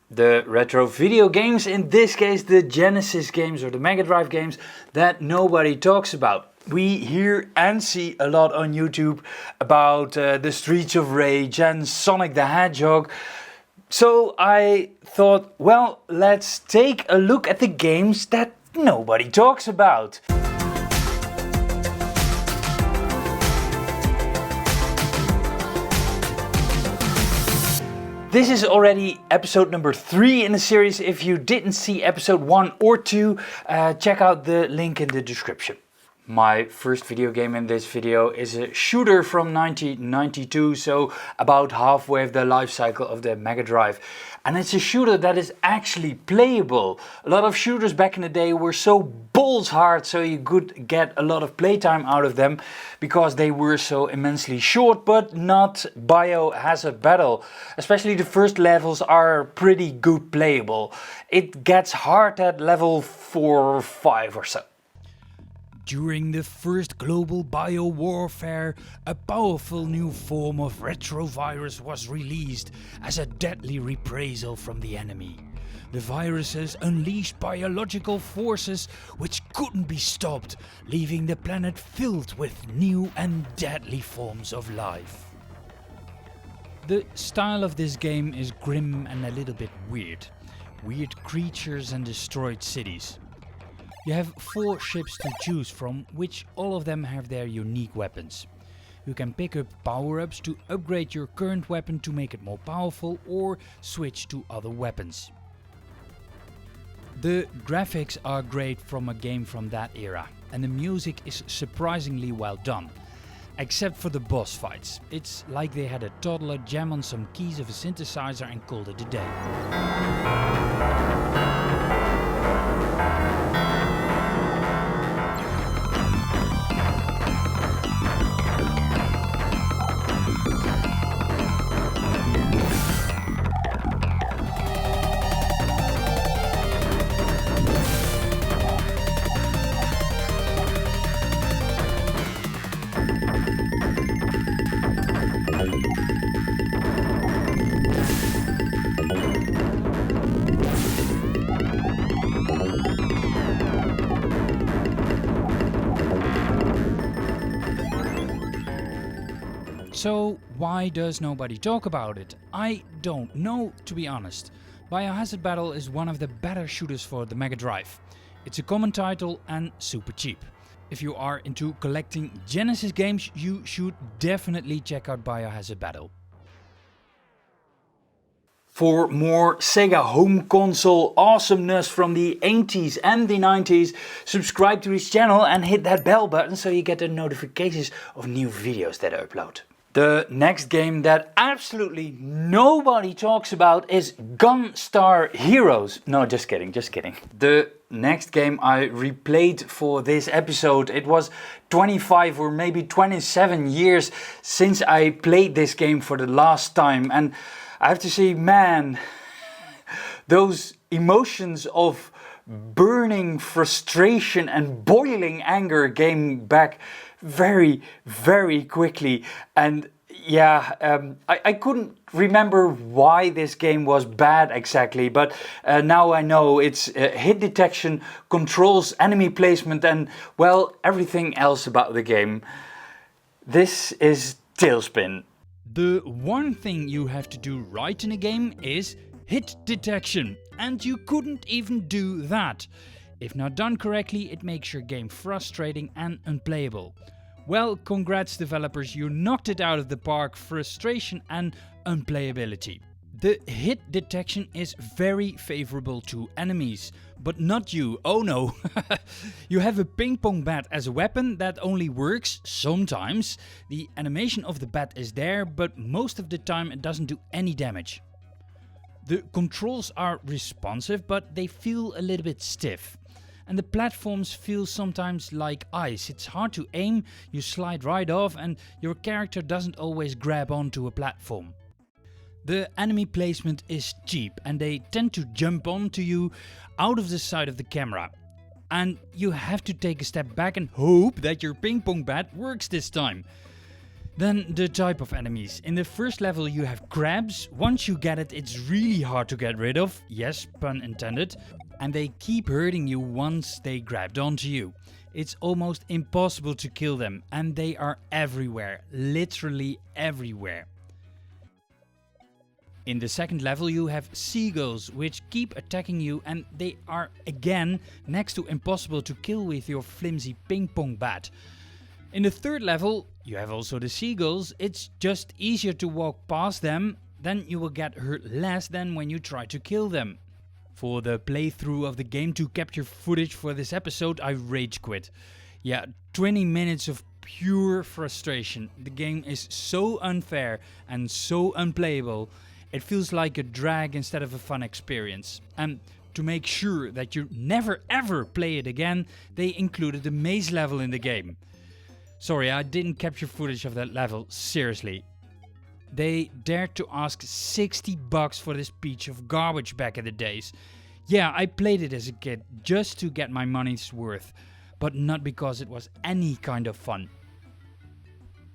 The retro video games, in this case the Genesis games or the Mega Drive games that nobody talks about. We hear and see a lot on YouTube about the Streets of Rage and Sonic the Hedgehog. So I thought, well, let's take a look at the games that nobody talks about. This is already episode number 3 in the series. If you didn't see episode 1 or 2, check out the link in the description. My first video game in this video is a shooter from 1992, so about halfway of the life cycle of the Mega Drive. And it's a shooter that is actually playable. A lot of shooters back in the day were so balls hard, so you could get a lot of playtime out of them because they were so immensely short, but not Biohazard Battle. Especially the first levels are pretty good playable. It gets hard at level 4 or 5 or so. During the first global biowarfare, a powerful new form of retrovirus was released as a deadly reprisal from the enemy. The viruses unleashed biological forces which couldn't be stopped, leaving the planet filled with new and deadly forms of life. The style of this game is grim and a little bit weird. Weird creatures and destroyed cities. You have 4 ships to choose from, which all of them have their unique weapons. You can pick up power-ups to upgrade your current weapon to make it more powerful or switch to other weapons. The graphics are great from a game from that era, and the music is surprisingly well done. Except for the boss fights. It's like they had a toddler jam on some keys of a synthesizer and called it a day. So why does nobody talk about it? I don't know, to be honest. Biohazard Battle is one of the better shooters for the Mega Drive. It's a common title and super cheap. If you are into collecting Genesis games, you should definitely check out Biohazard Battle. For more Sega home console awesomeness from the 80s and the 90s, subscribe to this channel and hit that bell button so you get the notifications of new videos that I upload. The next game that absolutely nobody talks about is Gunstar Heroes. No, just kidding. The next game I replayed for this episode, it was 25 or maybe 27 years since I played this game for the last time. And I have to say, man, those emotions of burning frustration and boiling anger came back very, very quickly. And yeah, I couldn't remember why this game was bad exactly, but now I know it's hit detection, controls, enemy placement, and well, everything else about the game. This is Tailspin. The one thing you have to do right in a game is hit detection, and you couldn't even do that. If not done correctly, it makes your game frustrating and unplayable. Well, congrats developers, you knocked it out of the park, frustration and unplayability. The hit detection is very favorable to enemies, but not you, oh no. You have a ping pong bat as a weapon that only works sometimes. The animation of the bat is there, but most of the time it doesn't do any damage. The controls are responsive, but they feel a little bit stiff. And the platforms feel sometimes like ice. It's hard to aim, you slide right off and your character doesn't always grab onto a platform. The enemy placement is cheap and they tend to jump onto you out of the side of the camera. And you have to take a step back and hope that your ping pong bat works this time. Then the type of enemies. In the first level you have crabs. Once you get it, it's really hard to get rid of. Yes, pun intended. And they keep hurting you once they grabbed onto you. It's almost impossible to kill them, and they are everywhere, literally everywhere. In the second level you have seagulls, which keep attacking you, and they are again next to impossible to kill with your flimsy ping pong bat. In the third level you have also the seagulls. It's just easier to walk past them, then you will get hurt less than when you try to kill them. For the playthrough of the game, to capture footage for this episode, I rage quit. Yeah, 20 minutes of pure frustration. The game is so unfair and so unplayable. It feels like a drag instead of a fun experience. And to make sure that you never ever play it again, they included a maze level in the game. Sorry, I didn't capture footage of that level, seriously. They dared to ask $60 for this piece of garbage back in the days. Yeah, I played it as a kid just to get my money's worth, but not because it was any kind of fun.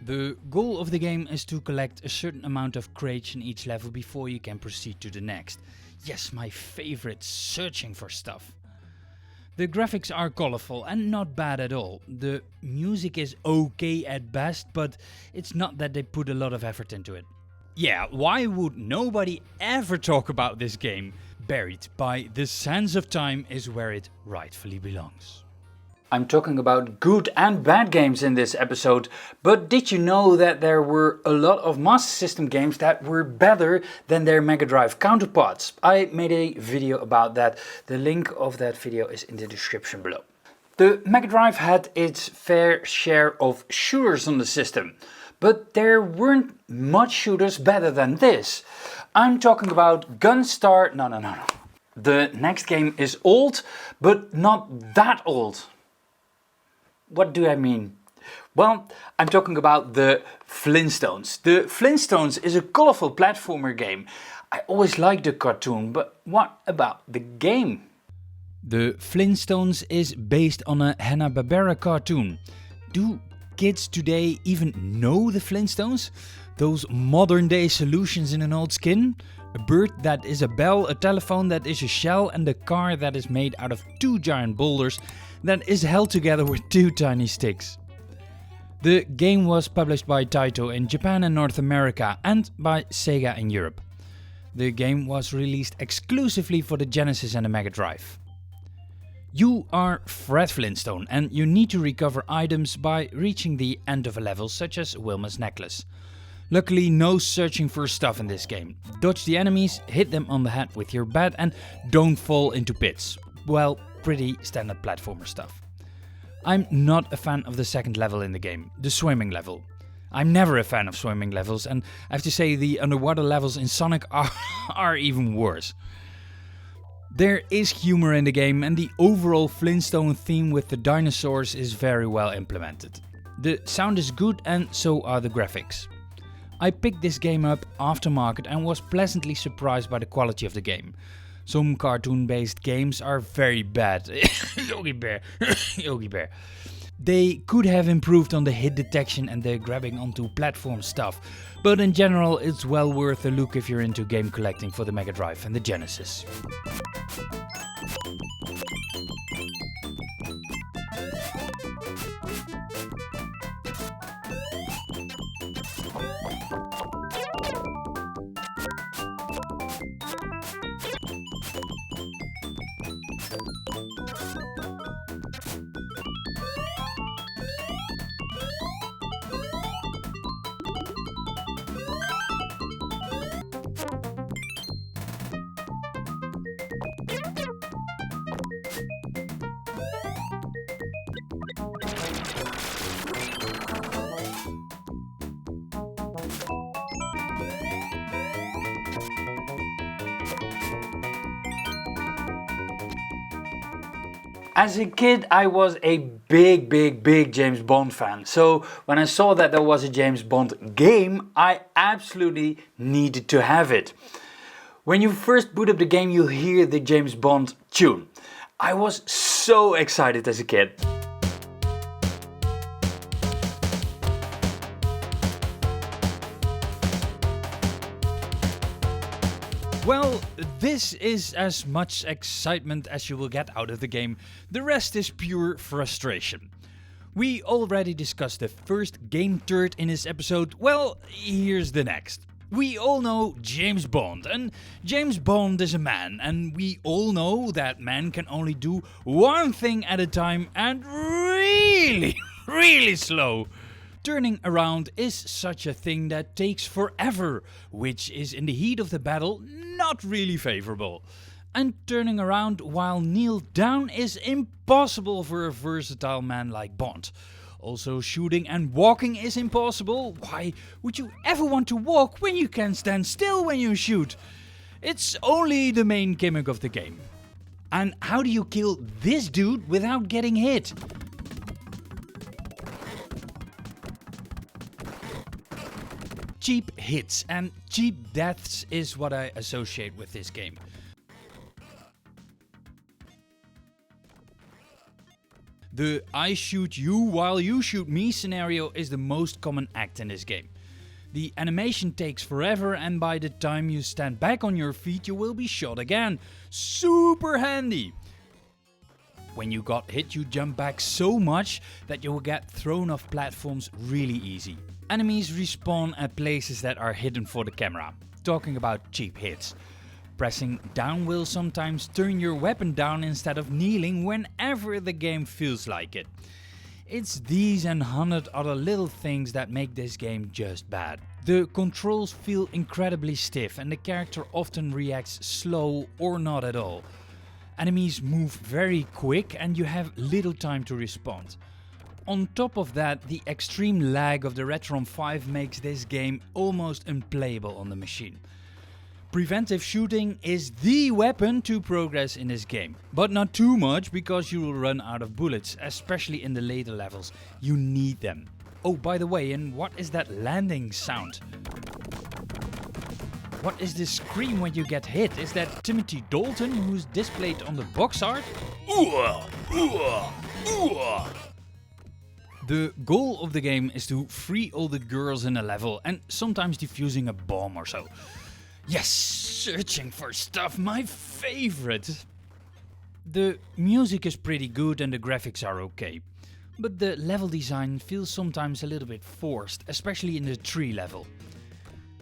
The goal of the game is to collect a certain amount of crates in each level before you can proceed to the next. Yes, my favorite, searching for stuff. The graphics are colorful and not bad at all. The music is okay at best, but it's not that they put a lot of effort into it. Yeah, why would nobody ever talk about this game? Buried by the sands of time is where it rightfully belongs. I'm talking about good and bad games in this episode, but did you know that there were a lot of Master System games that were better than their Mega Drive counterparts? I made a video about that. The link of that video is in the description below. The Mega Drive had its fair share of shooters on the system, but there weren't much shooters better than this. I'm talking about Gunstar... No. The next game is old, but not that old. What do I mean? Well, I'm talking about the Flintstones. The Flintstones is a colorful platformer game. I always liked the cartoon, but what about the game? The Flintstones is based on a Hanna-Barbera cartoon. Do kids today even know the Flintstones? Those modern day solutions in an old skin? A bird that is a bell, a telephone that is a shell, and a car that is made out of two giant boulders that is held together with two tiny sticks. The game was published by Taito in Japan and North America, and by Sega in Europe. The game was released exclusively for the Genesis and the Mega Drive. You are Fred Flintstone, and you need to recover items by reaching the end of a level, such as Wilma's necklace. Luckily, no searching for stuff in this game. Dodge the enemies, hit them on the head with your bat, and don't fall into pits. Well, pretty standard platformer stuff. I'm not a fan of the second level in the game, the swimming level. I'm never a fan of swimming levels, and I have to say the underwater levels in Sonic are even worse. There is humor in the game, and the overall Flintstone theme with the dinosaurs is very well implemented. The sound is good, and so are the graphics. I picked this game up aftermarket and was pleasantly surprised by the quality of the game. Some cartoon-based games are very bad. Yogi Bear. Yogi Bear. They could have improved on the hit detection and the grabbing onto platform stuff, but in general it's well worth a look if you're into game collecting for the Mega Drive and the Genesis. As a kid, I was a big James Bond fan. So when I saw that there was a James Bond game, I absolutely needed to have it. When you first boot up the game, you hear the James Bond tune. I was so excited as a kid. this is as much excitement as you will get out of the game. The rest is pure frustration. We already discussed the first game turd in this episode. Well, here's the next. We all know James Bond, and James Bond is a man, and we all know that men can only do one thing at a time and really slow. Turning around is such a thing that takes forever, which is in the heat of the battle not really favorable. And turning around while kneel down is impossible for a versatile man like Bond. Also, shooting and walking is impossible. Why would you ever want to walk when you can stand still when you shoot? It's only the main gimmick of the game. And how do you kill this dude without getting hit? Cheap hits and cheap deaths is what I associate with this game. The I shoot you while you shoot me scenario is the most common act in this game. The animation takes forever, and by the time you stand back on your feet you will be shot again. Super handy! When you got hit you jump back so much that you will get thrown off platforms really easy. Enemies respawn at places that are hidden for the camera. Talking about cheap hits. Pressing down will sometimes turn your weapon down instead of kneeling whenever the game feels like it. It's these and 100 other little things that make this game just bad. The controls feel incredibly stiff and the character often reacts slow or not at all. Enemies move very quick and you have little time to respond. On top of that, the extreme lag of the Retron 5 makes this game almost unplayable on the machine. Preventive shooting is the weapon to progress in this game, but not too much because you will run out of bullets, especially in the later levels. You need them. Oh, by the way, and what is that landing sound? What is this scream when you get hit? Is that Timothy Dalton who's displayed on the box art? The goal of the game is to free all the girls in a level and sometimes defusing a bomb or so. Yes, searching for stuff, my favorite. The music is pretty good and the graphics are okay. But the level design feels sometimes a little bit forced, especially in the tree level.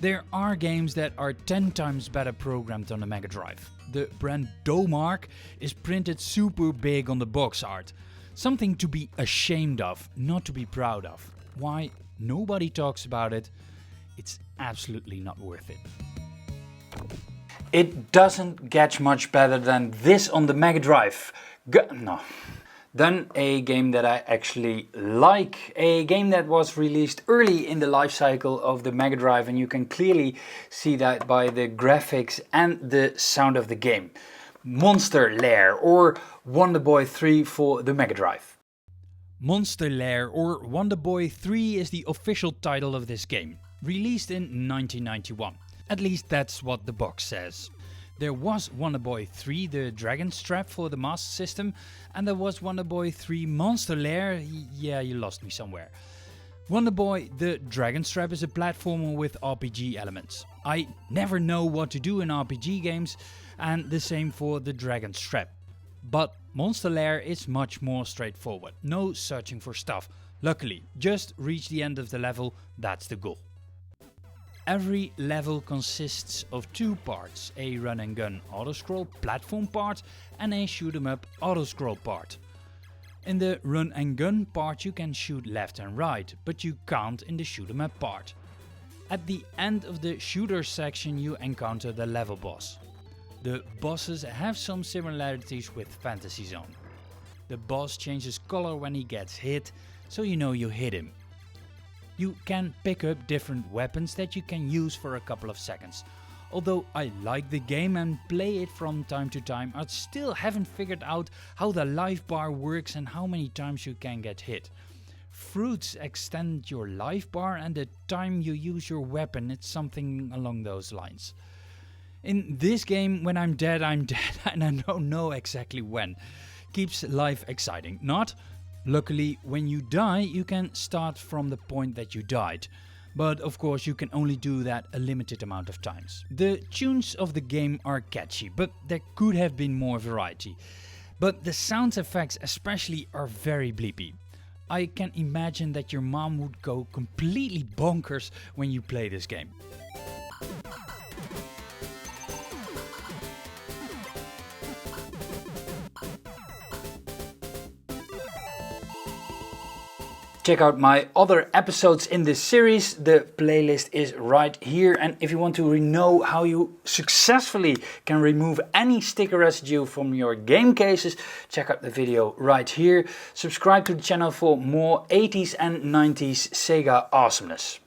There are games that are 10 times better programmed on the Mega Drive. The brand Domark is printed super big on the box art. Something to be ashamed of, not to be proud of. Why? Nobody talks about it. It's absolutely not worth it. It doesn't get much better than this on the Mega Drive. Then a game that I actually like, a game that was released early in the life cycle of the Mega Drive, and you can clearly see that by the graphics and the sound of the game. Monster Lair, or Wonderboy 3 for the Mega Drive. Monster Lair or Wonderboy 3 is the official title of this game, released in 1991. At least that's what the box says. There was Wonderboy 3, the Dragon Strap for the Master System, and there was Wonderboy 3 Monster Lair. Yeah, you lost me somewhere. Wonderboy, the Dragon Strap is a platformer with RPG elements. I never know what to do in RPG games, and the same for the Dragon Strap. But Monster Lair is much more straightforward. No searching for stuff. Luckily, just reach the end of the level, that's the goal. Every level consists of two parts, a run and gun auto-scroll platform part and a shoot 'em up auto-scroll part. In the run and gun part you can shoot left and right, but you can't in the shoot 'em up part. At the end of the shooter section you encounter the level boss. The bosses have some similarities with Fantasy Zone. The boss changes color when he gets hit, so you know you hit him. You can pick up different weapons that you can use for a couple of seconds. Although I like the game and play it from time to time, I still haven't figured out how the life bar works and how many times you can get hit. Fruits extend your life bar and the time you use your weapon, it's something along those lines. In this game, when I'm dead and I don't know exactly when. Keeps life exciting, not? Luckily, when you die, you can start from the point that you died. but of course you can only do that a limited amount of times. The tunes of the game are catchy, but there could have been more variety. But the sound effects especially are very bleepy. I can imagine that your mom would go completely bonkers when you play this game. Check out my other episodes in this series. The playlist is right here. And if you want to know how you successfully can remove any sticker residue from your game cases, check out the video right here. Subscribe to the channel for more 80s and 90s Sega awesomeness.